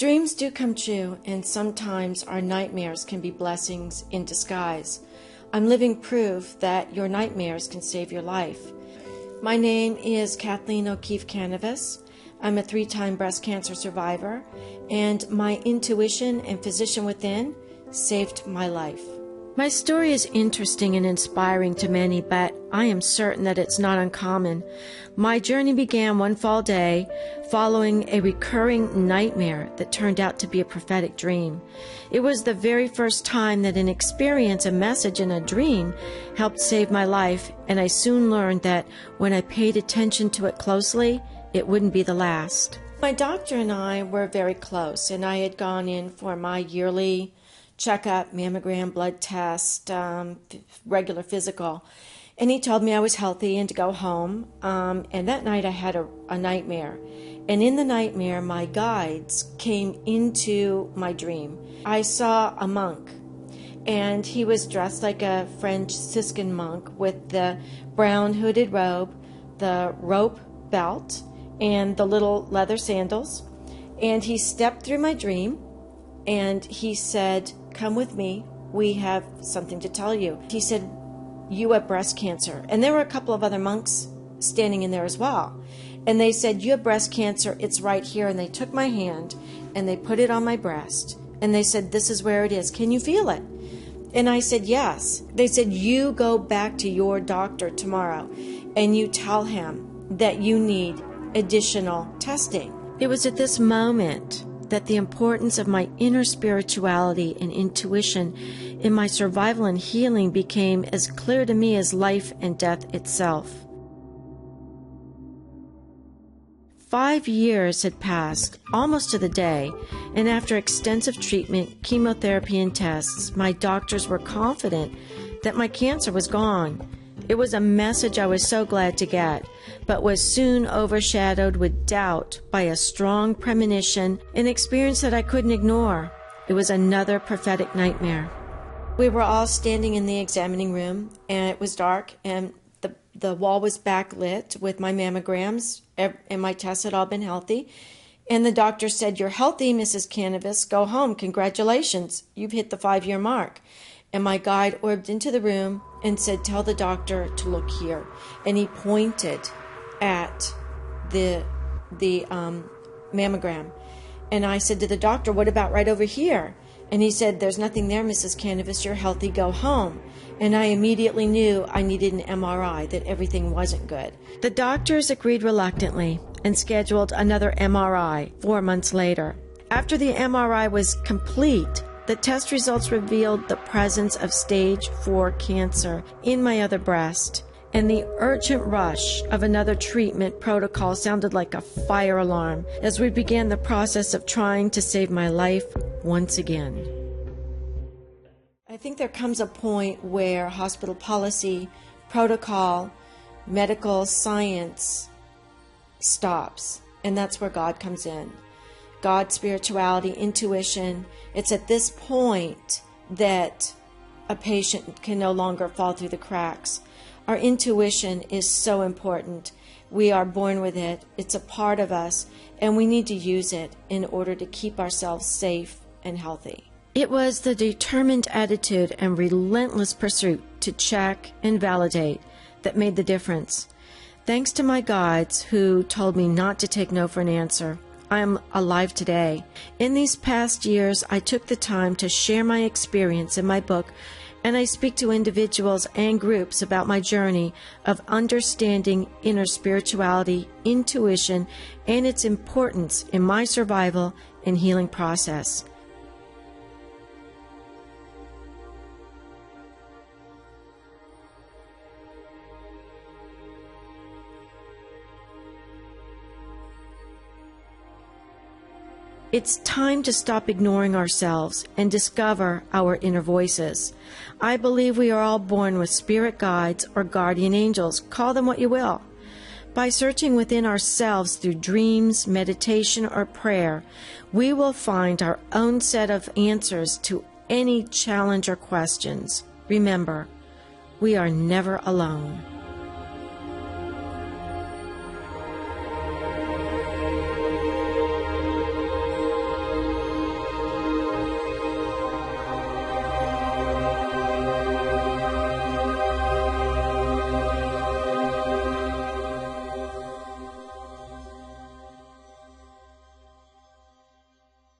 Dreams do come true, and sometimes our nightmares can be blessings in disguise. I'm living proof that your nightmares can save your life. My name is Kathleen O'Keefe Canavas. I'm a 3-time breast cancer survivor, and my intuition and physician within saved my life. My story is interesting and inspiring to many, but I am certain that it's not uncommon. My journey began one fall day following a recurring nightmare that turned out to be a prophetic dream. It was the very first time that an experience, a message in a dream, helped save my life, and I soon learned that when I paid attention to it closely, it wouldn't be the last. My doctor and I were very close, and I had gone in for my yearly checkup, mammogram, blood test, regular physical. And he told me I was healthy and to go home. And that night I had a nightmare. And in the nightmare, my guides came into my dream. I saw a monk, and he was dressed like a Franciscan monk with the brown hooded robe, the rope belt, and the little leather sandals. And he stepped through my dream, and he said, "Come with me, we have something to tell you." He said, "You have breast cancer." And there were a couple of other monks standing in there as well. And they said, "You have breast cancer, it's right here." And they took my hand and they put it on my breast. And they said, "This is where it is. Can you feel it?" And I said, "Yes." They said, "You go back to your doctor tomorrow and you tell him that you need additional testing." It was at this moment that the importance of my inner spirituality and intuition in my survival and healing became as clear to me as life and death itself. 5 years had passed, almost to the day, and after extensive treatment, chemotherapy, and tests, my doctors were confident that my cancer was gone. It was a message I was so glad to get, but was soon overshadowed with doubt by a strong premonition, an experience that I couldn't ignore. It was another prophetic nightmare. We were all standing in the examining room, and it was dark, and the wall was backlit with my mammograms, and my tests had all been healthy. And the doctor said, "You're healthy, Mrs. Canavas. Go home. Congratulations. You've hit the 5-year mark." And my guide orbed into the room and said, "Tell the doctor to look here." And he pointed at the mammogram. And I said to the doctor, "What about right over here?" And he said, "There's nothing there, Mrs. Canavas. You're healthy. Go home." And I immediately knew I needed an MRI, that everything wasn't good. The doctors agreed reluctantly and scheduled another MRI 4 months later. After the MRI was complete, the test results revealed the presence of stage 4 cancer in my other breast, and the urgent rush of another treatment protocol sounded like a fire alarm as we began the process of trying to save my life once again. I think there comes a point where hospital policy, protocol, medical science stops, and that's where God comes in. God, spirituality, intuition. It's at this point that a patient can no longer fall through the cracks. Our intuition is so important. We are born with it. It's a part of us, and we need to use it in order to keep ourselves safe and healthy. It was the determined attitude and relentless pursuit to check and validate that made the difference. Thanks to my guides who told me not to take no for an answer, I am alive today. In these past years, I took the time to share my experience in my book, and I speak to individuals and groups about my journey of understanding inner spirituality, intuition, and its importance in my survival and healing process. It's time to stop ignoring ourselves and discover our inner voices. I believe we are all born with spirit guides or guardian angels, call them what you will. By searching within ourselves through dreams, meditation, or prayer, we will find our own set of answers to any challenge or questions. Remember, we are never alone.